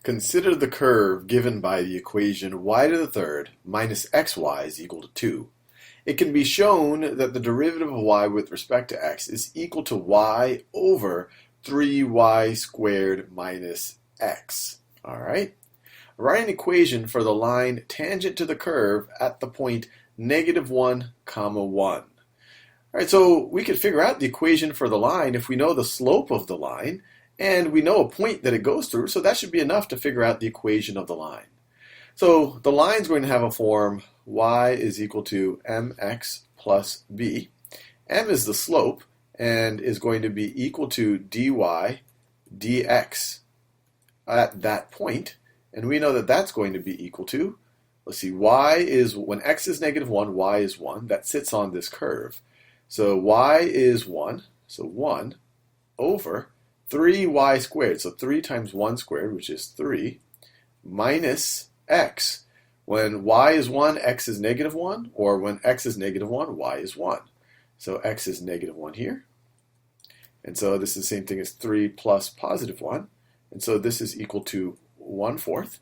Consider the curve given by the equation y to the third minus xy is equal to 2. It can be shown that the derivative of y with respect to x is equal to y over 3y squared minus x. All right? Write an equation for the line tangent to the curve at the point -1, 1. All right, so we could figure out the equation for the line if we know the slope of the line and we know a point that it goes through, so that should be enough to figure out the equation of the line. So the line is going to have a form y is equal to mx plus b. M is the slope and is going to be equal to dy dx at that point. And we know that that's going to be equal to, let's see, y is, when x is -1, y is 1. That sits on this curve. So y is 1, so 1 over 3y squared, so 3 times 1 squared, which is 3, minus x. When y is 1, x is -1, or when x is -1, y is 1. So x is -1 here. And so this is the same thing as 3 plus +1. And so this is equal to 1/4.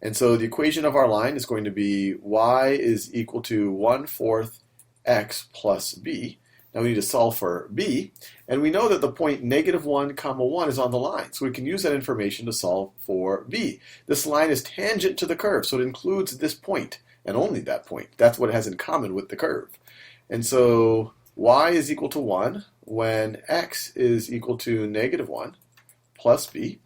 And so the equation of our line is going to be y is equal to 1/4 x plus b. Now we need to solve for b, and we know that the point -1, 1 is on the line, so we can use that information to solve for b. This line is tangent to the curve, so it includes this point, and only that point. That's what it has in common with the curve. And so y is equal to 1 when x is equal to -1 plus b.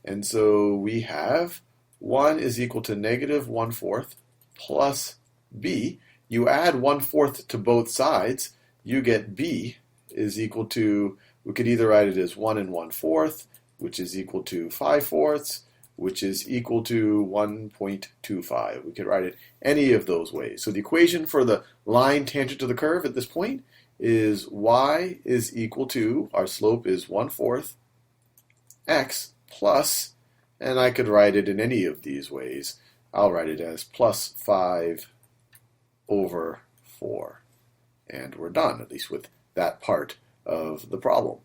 And so we have 1 is equal to -1/4 plus b. You add 1/4 to both sides, you get b is equal to, we could either write it as 1 1/4, which is equal to 5/4, which is equal to 1.25. We could write it any of those ways. So the equation for the line tangent to the curve at this point is y is equal to, our slope is 1/4 x plus, and I could write it in any of these ways. I'll write it as plus 5/4. And we're done, at least with that part of the problem.